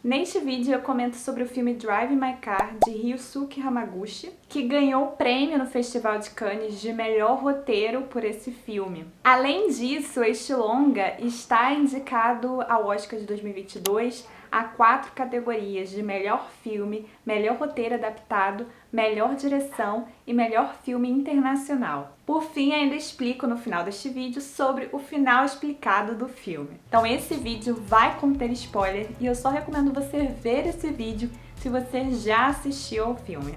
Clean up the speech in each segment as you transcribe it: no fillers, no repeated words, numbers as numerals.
Neste vídeo eu comento sobre o filme Drive My Car, de Ryusuke Hamaguchi, que ganhou o prêmio no Festival de Cannes de melhor roteiro por esse filme. Além disso, este longa está indicado ao Oscar de 2022 a 4 categorias de melhor filme, melhor roteiro adaptado, melhor direção e melhor filme internacional. Por fim, ainda explico no final deste vídeo sobre o final explicado do filme. Então esse vídeo vai conter spoiler e eu só recomendo você ver esse vídeo se você já assistiu ao filme.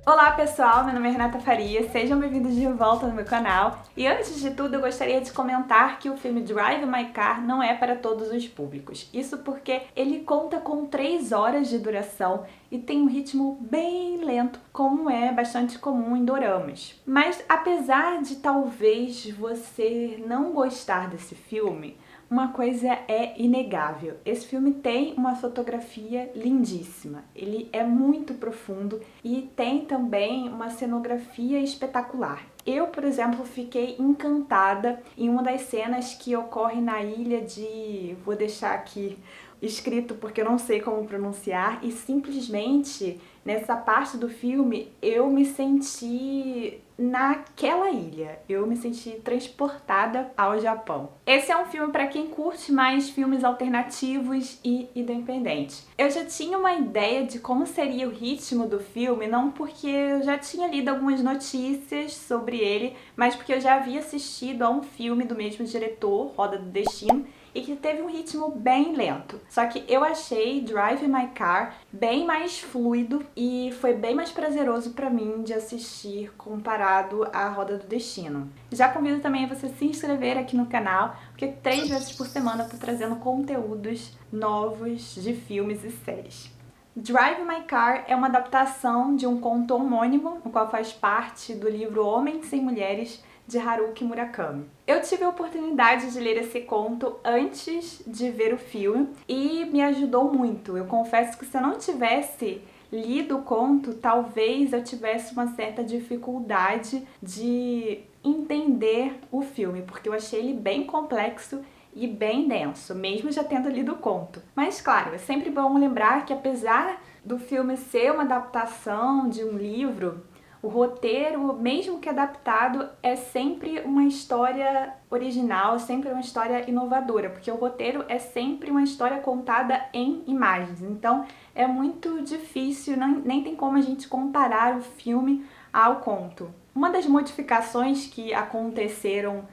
Olá pessoal, meu nome é Renata Faria, sejam bem-vindos de volta no meu canal. E antes de tudo eu gostaria de comentar que o filme Drive My Car não é para todos os públicos. Isso porque ele conta com 3 horas de duração e tem um ritmo bem lento, como é bastante comum em doramas. Mas apesar de talvez você não gostar desse filme, uma coisa é inegável, esse filme tem uma fotografia lindíssima, ele é muito profundo e tem também uma cenografia espetacular. Eu, por exemplo, fiquei encantada em uma das cenas que ocorre na ilha de... vou deixar aqui escrito porque eu não sei como pronunciar, e simplesmente nessa parte do filme eu me senti naquela ilha, eu me senti transportada ao Japão. Esse é um filme para quem curte mais filmes alternativos e independentes. Eu já tinha uma ideia de como seria o ritmo do filme, não porque eu já tinha lido algumas notícias sobre ele, mas porque eu já havia assistido a um filme do mesmo diretor, Roda do Destino, e que teve um ritmo bem lento. Só que eu achei Drive My Car bem mais fluido e foi bem mais prazeroso pra mim de assistir comparado à Roda do Destino. Já convido também a você se inscrever aqui no canal, porque 3 vezes por semana eu tô trazendo conteúdos novos de filmes e séries. Drive My Car é uma adaptação de um conto homônimo, no qual faz parte do livro Homens Sem Mulheres, de Haruki Murakami. Eu tive a oportunidade de ler esse conto antes de ver o filme e me ajudou muito. Eu confesso que se eu não tivesse lido o conto, talvez eu tivesse uma certa dificuldade de entender o filme, porque eu achei ele bem complexo e bem denso, mesmo já tendo lido o conto. Mas claro, é sempre bom lembrar que apesar do filme ser uma adaptação de um livro, o roteiro, mesmo que adaptado, é sempre uma história original, sempre uma história inovadora, porque o roteiro é sempre uma história contada em imagens, então é muito difícil, nem tem como a gente comparar o filme ao conto. Uma das modificações que aconteceram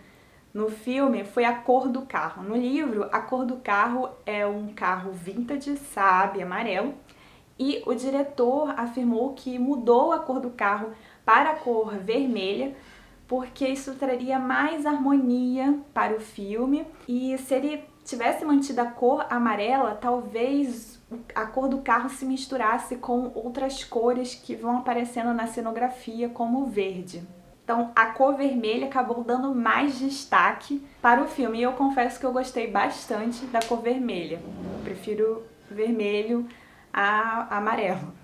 no filme foi a cor do carro. No livro, a cor do carro é um carro vintage, Saab, amarelo, e o diretor afirmou que mudou a cor do carro para a cor vermelha, porque isso traria mais harmonia para o filme, e se ele tivesse mantido a cor amarela, talvez a cor do carro se misturasse com outras cores que vão aparecendo na cenografia, como o verde. Então a cor vermelha acabou dando mais destaque para o filme, e eu confesso que eu gostei bastante da cor vermelha. Eu prefiro vermelho a amarelo.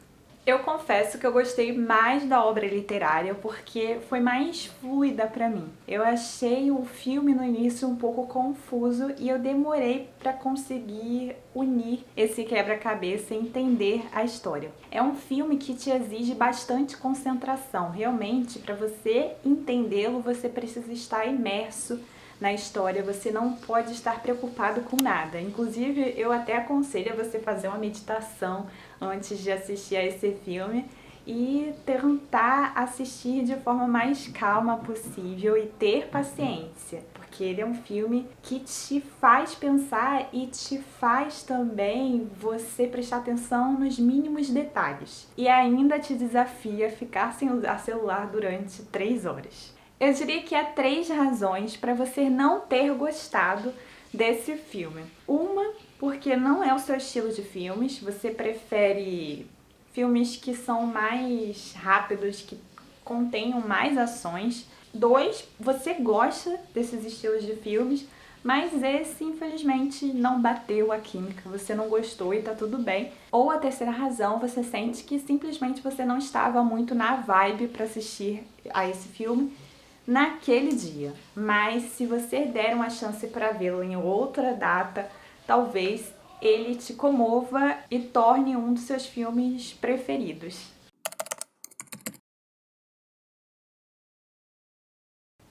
Eu confesso que eu gostei mais da obra literária porque foi mais fluida pra mim. Eu achei o filme no início um pouco confuso e eu demorei pra conseguir unir esse quebra-cabeça e entender a história. É um filme que te exige bastante concentração. Realmente, pra você entendê-lo, você precisa estar imerso na história, você não pode estar preocupado com nada. Inclusive, eu até aconselho a você fazer uma meditação antes de assistir a esse filme e tentar assistir de forma mais calma possível e ter paciência, porque ele é um filme que te faz pensar e te faz também você prestar atenção nos mínimos detalhes e ainda te desafia a ficar sem usar celular durante 3 horas. Eu diria que há 3 razões para você não ter gostado desse filme. Uma, porque não é o seu estilo de filmes, você prefere filmes que são mais rápidos, que contenham mais ações. 2, você gosta desses estilos de filmes, mas esse infelizmente não bateu a química, você não gostou e tá tudo bem. Ou a terceira razão, você sente que simplesmente você não estava muito na vibe para assistir a esse filme, naquele dia. Mas se você der uma chance para vê-lo em outra data, talvez ele te comova e torne um dos seus filmes preferidos.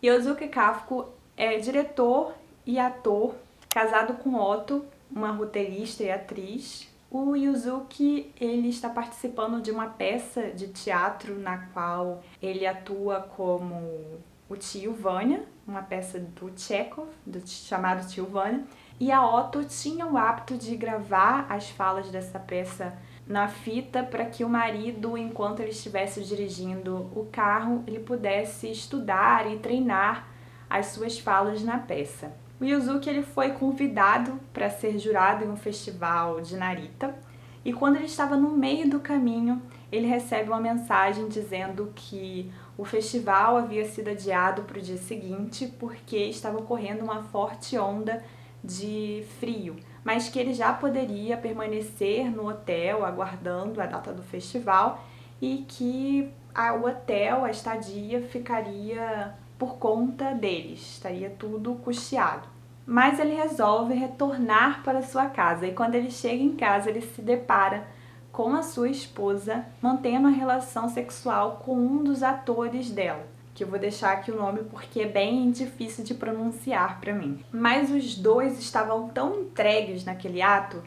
Yosuke Kafko é diretor e ator, casado com Otto, uma roteirista e atriz. O Yuzuki, ele está participando de uma peça de teatro na qual ele atua como o tio Vanya, uma peça do Chekhov, chamado Tio Vanya. E a Otto tinha o hábito de gravar as falas dessa peça na fita para que o marido, enquanto ele estivesse dirigindo o carro, ele pudesse estudar e treinar as suas falas na peça. O Yuzuki, ele foi convidado para ser jurado em um festival de Narita, e quando ele estava no meio do caminho, ele recebe uma mensagem dizendo que o festival havia sido adiado para o dia seguinte porque estava ocorrendo uma forte onda de frio, mas que ele já poderia permanecer no hotel aguardando a data do festival e que o hotel, a estadia, ficaria por conta deles, estaria tudo custeado. Mas ele resolve retornar para sua casa e quando ele chega em casa ele se depara com a sua esposa mantendo a relação sexual com um dos atores dela, que eu vou deixar aqui o nome porque é bem difícil de pronunciar para mim. Mas os dois estavam tão entregues naquele ato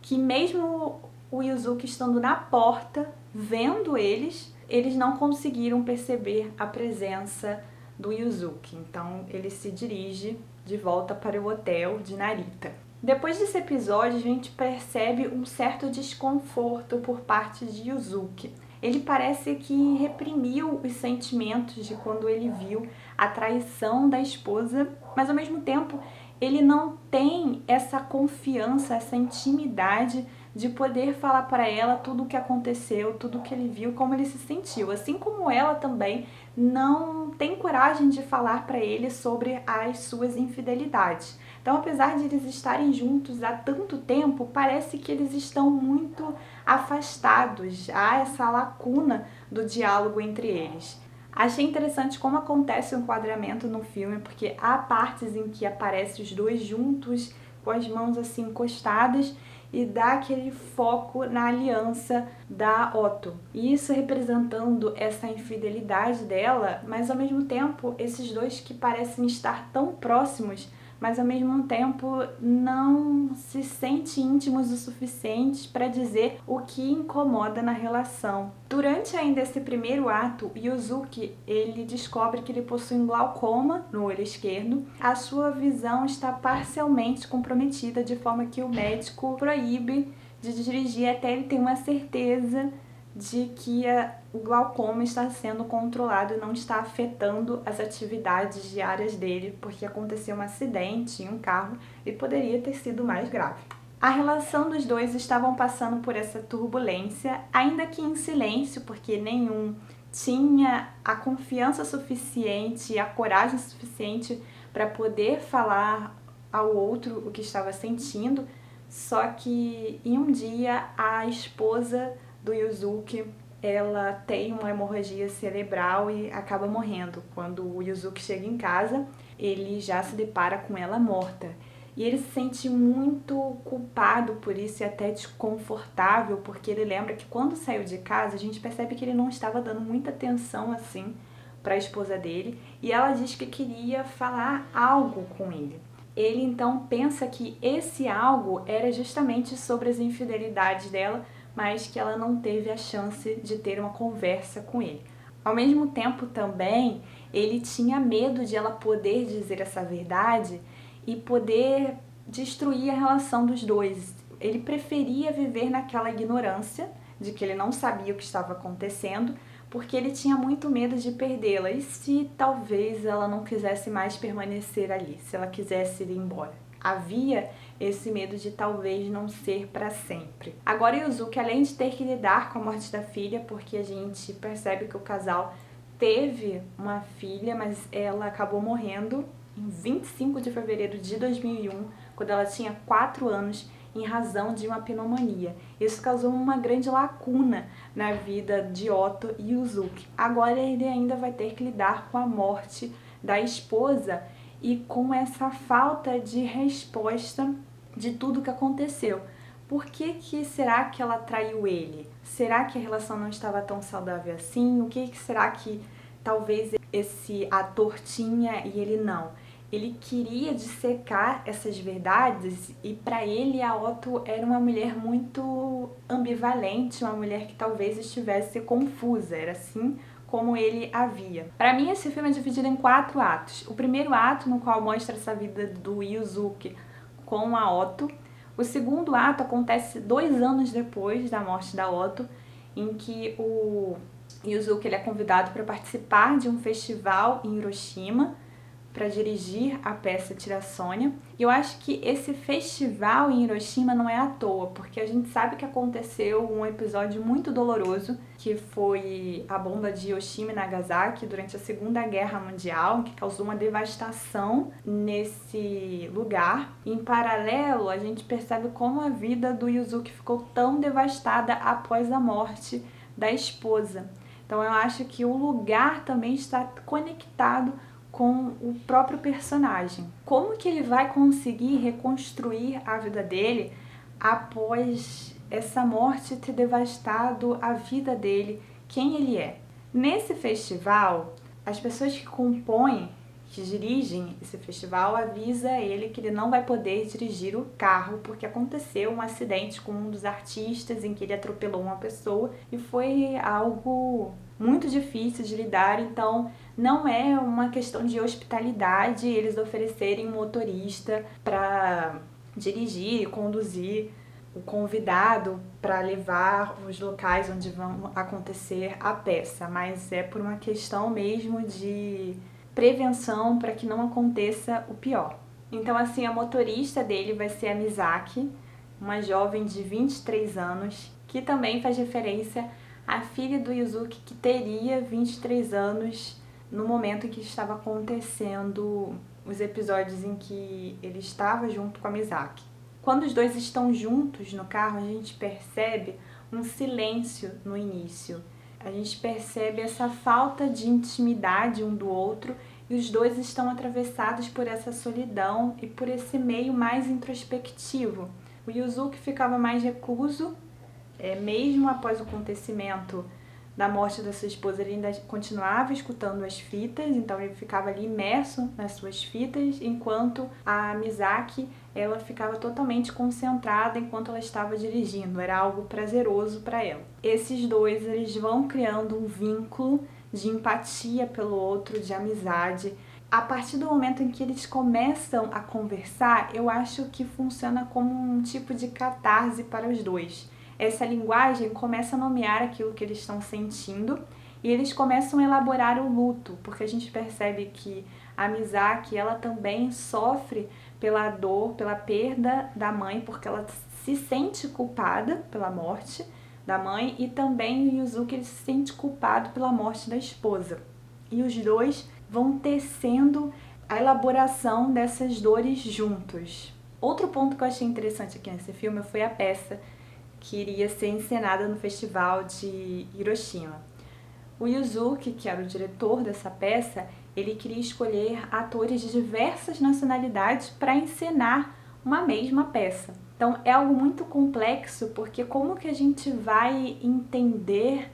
que mesmo o Yuzuki estando na porta, vendo eles não conseguiram perceber a presença do Yuzuki. Então ele se dirige de volta para o hotel de Narita. Depois desse episódio, a gente percebe um certo desconforto por parte de Yuzuki. Ele parece que reprimiu os sentimentos de quando ele viu a traição da esposa, mas ao mesmo tempo ele não tem essa confiança, essa intimidade de poder falar para ela tudo o que aconteceu, tudo o que ele viu, como ele se sentiu. Assim como ela também não tem coragem de falar para ele sobre as suas infidelidades. Então, apesar de eles estarem juntos há tanto tempo, parece que eles estão muito afastados. Há essa lacuna do diálogo entre eles. Achei interessante como acontece o enquadramento no filme, porque há partes em que aparecem os dois juntos, com as mãos assim encostadas, e dá aquele foco na aliança da Otto. E isso representando essa infidelidade dela, mas ao mesmo tempo esses dois que parecem estar tão próximos, mas ao mesmo tempo não se sentem íntimos o suficiente para dizer o que incomoda na relação. Durante ainda esse primeiro ato, Yuzuki, ele descobre que ele possui um glaucoma no olho esquerdo. A sua visão está parcialmente comprometida, de forma que o médico proíbe de dirigir até ele ter uma certeza de que o glaucoma está sendo controlado e não está afetando as atividades diárias dele, porque aconteceu um acidente em um carro e poderia ter sido mais grave. A relação dos dois estavam passando por essa turbulência, ainda que em silêncio, porque nenhum tinha a confiança suficiente, a coragem suficiente para poder falar ao outro o que estava sentindo. Só que em um dia a esposa do Yuzuki, ela tem uma hemorragia cerebral e acaba morrendo. Quando o Yuzuki chega em casa, ele já se depara com ela morta. E ele se sente muito culpado por isso e até desconfortável, porque ele lembra que quando saiu de casa, a gente percebe que ele não estava dando muita atenção assim para a esposa dele, e ela diz que queria falar algo com ele. Ele então pensa que esse algo era justamente sobre as infidelidades dela, mas que ela não teve a chance de ter uma conversa com ele. Ao mesmo tempo também, ele tinha medo de ela poder dizer essa verdade e poder destruir a relação dos dois. Ele preferia viver naquela ignorância de que ele não sabia o que estava acontecendo, porque ele tinha muito medo de perdê-la. E se talvez ela não quisesse mais permanecer ali, se ela quisesse ir embora? Havia esse medo de talvez não ser para sempre. Agora Yuzuki, além de ter que lidar com a morte da filha, porque a gente percebe que o casal teve uma filha, mas ela acabou morrendo em 25 de fevereiro de 2001, quando ela tinha 4 anos, em razão de uma pneumonia. Isso causou uma grande lacuna na vida de Otto e Yuzuki. Agora ele ainda vai ter que lidar com a morte da esposa e com essa falta de resposta de tudo que aconteceu. Por que será que ela traiu ele? Será que a relação não estava tão saudável assim? O que será que talvez esse ator tinha e ele não? Ele queria dissecar essas verdades e para ele a Otto era uma mulher muito ambivalente, uma mulher que talvez estivesse confusa, era assim como ele a via. Para mim esse filme é dividido em 4 atos. O primeiro ato, no qual mostra essa vida do Yuzuki com a Otto. O segundo ato acontece 2 anos depois da morte da Otto, em que o Yuzuki ele é convidado para participar de um festival em Hiroshima, para dirigir a peça Tira Sônia. E eu acho que esse festival em Hiroshima não é à toa, porque a gente sabe que aconteceu um episódio muito doloroso, que foi a bomba de Hiroshima e Nagasaki durante a Segunda Guerra Mundial, que causou uma devastação nesse lugar. Em paralelo, a gente percebe como a vida do Yuzuki ficou tão devastada após a morte da esposa. Então eu acho que o lugar também está conectado com o próprio personagem. Como que ele vai conseguir reconstruir a vida dele após essa morte ter devastado a vida dele, quem ele é? Nesse festival, as pessoas que compõem, que dirigem esse festival, avisa ele que ele não vai poder dirigir o carro porque aconteceu um acidente com um dos artistas em que ele atropelou uma pessoa e foi algo muito difícil de lidar, então não é uma questão de hospitalidade eles oferecerem um motorista para dirigir e conduzir o convidado para levar os locais onde vão acontecer a peça, mas é por uma questão mesmo de prevenção para que não aconteça o pior. Então assim, a motorista dele vai ser a Misaki, uma jovem de 23 anos, que também faz referência à filha do Yuzuki, que teria 23 anos no momento em que estava acontecendo os episódios em que ele estava junto com a Misaki. Quando os dois estão juntos no carro, a gente percebe um silêncio no início. A gente percebe essa falta de intimidade um do outro e os dois estão atravessados por essa solidão e por esse meio mais introspectivo. O Yuzuki ficava mais recluso, mesmo após o acontecimento da morte da sua esposa, ele ainda continuava escutando as fitas, então ele ficava ali imerso nas suas fitas, enquanto a Misaki, ela ficava totalmente concentrada enquanto ela estava dirigindo, era algo prazeroso para ela. Esses dois, eles vão criando um vínculo de empatia pelo outro, de amizade. A partir do momento em que eles começam a conversar, eu acho que funciona como um tipo de catarse para os dois. Essa linguagem começa a nomear aquilo que eles estão sentindo e eles começam a elaborar o luto, porque a gente percebe que a Misaki, ela também sofre pela dor, pela perda da mãe, porque ela se sente culpada pela morte da mãe, e também o Yuzuki, ele se sente culpado pela morte da esposa. E os dois vão tecendo a elaboração dessas dores juntos. Outro ponto que eu achei interessante aqui nesse filme foi a peça que iria ser encenada no festival de Hiroshima. O Yuzuki, que era o diretor dessa peça, ele queria escolher atores de diversas nacionalidades para encenar uma mesma peça. Então é algo muito complexo, porque como que a gente vai entender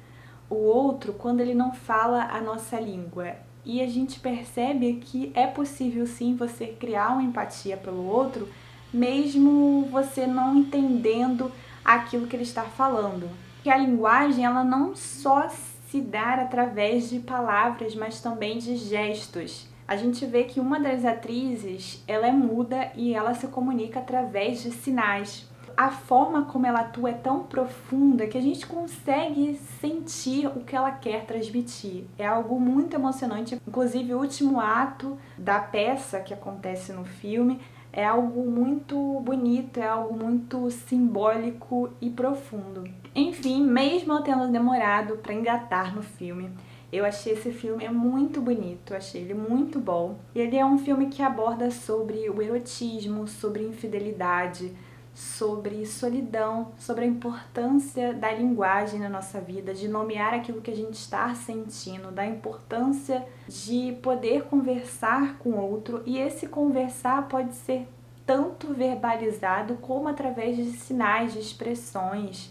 o outro quando ele não fala a nossa língua? E a gente percebe que é possível sim você criar uma empatia pelo outro, mesmo você não entendendo aquilo que ele está falando. Porque a linguagem, ela não só se dá através de palavras, mas também de gestos. A gente vê que uma das atrizes, ela é muda e ela se comunica através de sinais. A forma como ela atua é tão profunda que a gente consegue sentir o que ela quer transmitir. É algo muito emocionante. Inclusive, o último ato da peça que acontece no filme é algo muito bonito, é algo muito simbólico e profundo. Enfim, mesmo eu tendo demorado para engatar no filme, eu achei esse filme muito bonito, achei ele muito bom. Ele é um filme que aborda sobre o erotismo, sobre infidelidade, sobre solidão, sobre a importância da linguagem na nossa vida, de nomear aquilo que a gente está sentindo, da importância de poder conversar com o outro, e esse conversar pode ser tanto verbalizado como através de sinais, de expressões,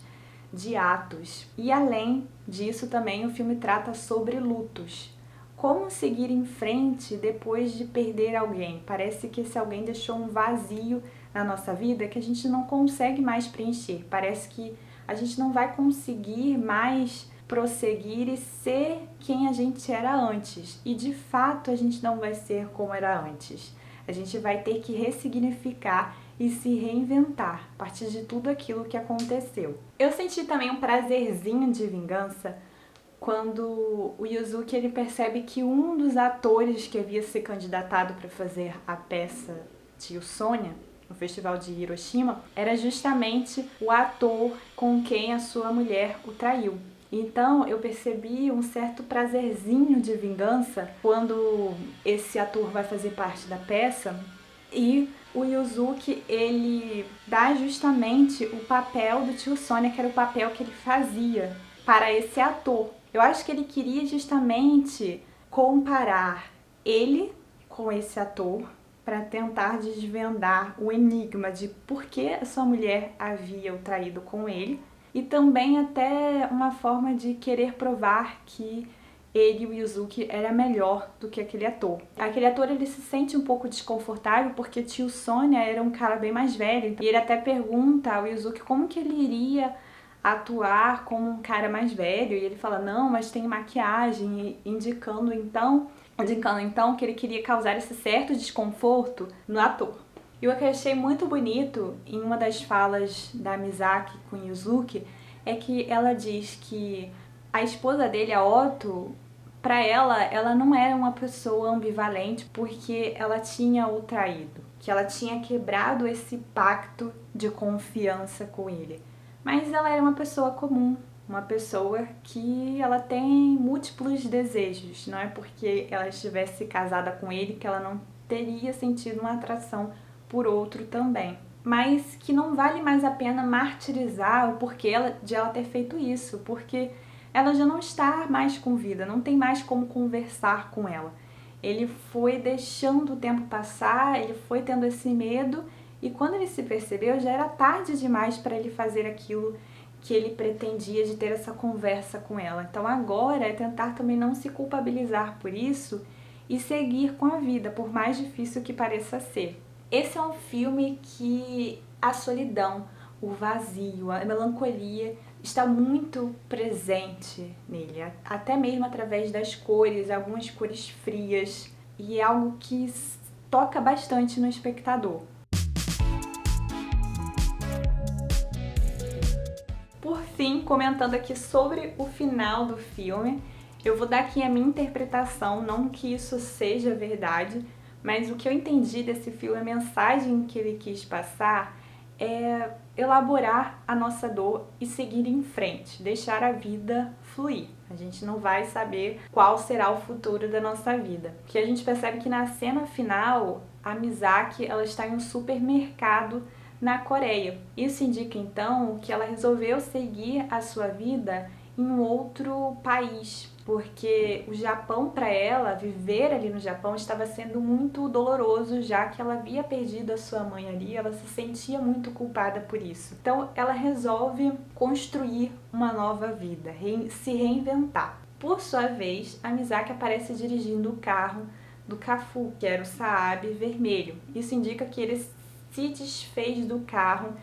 de atos. E além disso também o filme trata sobre lutos. Como seguir em frente depois de perder alguém? Parece que esse alguém deixou um vazio na nossa vida que a gente não consegue mais preencher. Parece que a gente não vai conseguir mais prosseguir e ser quem a gente era antes. E de fato a gente não vai ser como era antes. A gente vai ter que ressignificar e se reinventar a partir de tudo aquilo que aconteceu. Eu senti também um prazerzinho de vingança quando o Yuzuki ele percebe que um dos atores que havia se candidatado para fazer a peça Tio Sônia no Festival de Hiroshima era justamente o ator com quem a sua mulher o traiu. Então eu percebi um certo prazerzinho de vingança quando esse ator vai fazer parte da peça e o Yuzuki ele dá justamente o papel do Tio Sônia, que era o papel que ele fazia para esse ator. Eu acho que ele queria justamente comparar ele com esse ator para tentar desvendar o enigma de por que a sua mulher havia o traído com ele e também até uma forma de querer provar que ele, o Yuzuki, era melhor do que aquele ator. Aquele ator ele se sente um pouco desconfortável porque Tio Sônia era um cara bem mais velho e ele até pergunta ao Yuzuki como que ele iria atuar como um cara mais velho e ele fala, não, mas tem maquiagem, indicando então que ele queria causar esse certo desconforto no ator. E o que eu achei muito bonito em uma das falas da Misaki com Yuzuki é que ela diz que a esposa dele, a Otto, para ela não era uma pessoa ambivalente porque ela tinha o traído, que ela tinha quebrado esse pacto de confiança com ele. Mas ela era uma pessoa comum, uma pessoa que ela tem múltiplos desejos, não é porque ela estivesse casada com ele que ela não teria sentido uma atração por outro também. Mas que não vale mais a pena martirizar o porquê de ela ter feito isso, porque ela já não está mais com vida, não tem mais como conversar com ela. Ele foi deixando o tempo passar, ele foi tendo esse medo e quando ele se percebeu já era tarde demais para ele fazer aquilo que ele pretendia de ter essa conversa com ela. Então agora é tentar também não se culpabilizar por isso e seguir com a vida, por mais difícil que pareça ser. Esse é um filme que a solidão, o vazio, a melancolia está muito presente nele, até mesmo através das cores, algumas cores frias, e é algo que toca bastante no espectador. Por fim, comentando aqui sobre o final do filme, eu vou dar aqui a minha interpretação, não que isso seja verdade, mas o que eu entendi desse filme, a mensagem que ele quis passar é elaborar a nossa dor e seguir em frente, deixar a vida fluir. A gente não vai saber qual será o futuro da nossa vida. Porque a gente percebe que na cena final, a Misaki ela está em um supermercado na Coreia. Isso indica então que ela resolveu seguir a sua vida em um outro país, porque o Japão para ela, viver ali no Japão estava sendo muito doloroso, já que ela havia perdido a sua mãe ali, ela se sentia muito culpada por isso. Então ela resolve construir uma nova vida, se reinventar. Por sua vez, a Misaki aparece dirigindo o carro do Kafu, que era o Saab vermelho. Isso indica que ele se desfez do carro,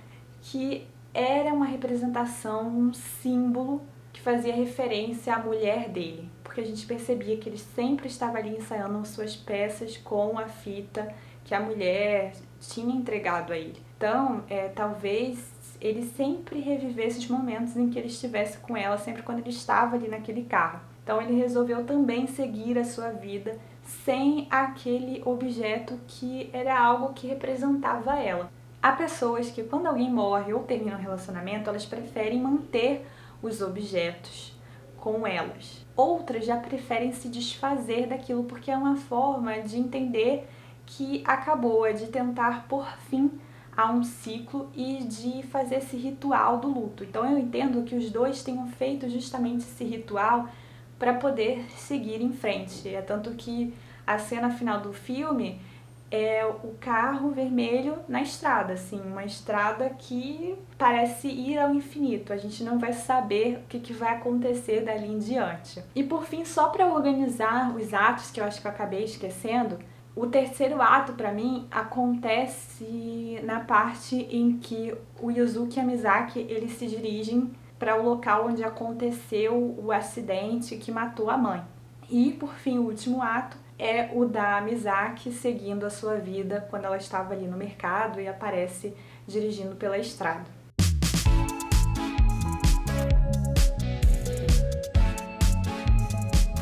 que era uma representação, um símbolo que fazia referência à mulher dele, porque a gente percebia que ele sempre estava ali ensaiando suas peças com a fita que a mulher tinha entregado a ele. Então, talvez ele sempre revivesse os momentos em que ele estivesse com ela, sempre quando ele estava ali naquele carro. Então ele resolveu também seguir a sua vida sem aquele objeto que era algo que representava ela. Há pessoas que quando alguém morre ou termina um relacionamento, elas preferem manter os objetos com elas. Outras já preferem se desfazer daquilo porque é uma forma de entender que acabou, é de tentar por fim a um ciclo e de fazer esse ritual do luto. Então eu entendo que os dois tenham feito justamente esse ritual para poder seguir em frente. É tanto que a cena final do filme é o carro vermelho na estrada, assim, uma estrada que parece ir ao infinito. A gente não vai saber o que vai acontecer dali em diante. E por fim, só para organizar os atos, que eu acho que eu acabei esquecendo, o terceiro ato, para mim, acontece na parte em que o Yuzuki e a Misaki, eles se dirigem para o local onde aconteceu o acidente que matou a mãe. E, por fim, o último ato é o da Misaki seguindo a sua vida quando ela estava ali no mercado e aparece dirigindo pela estrada.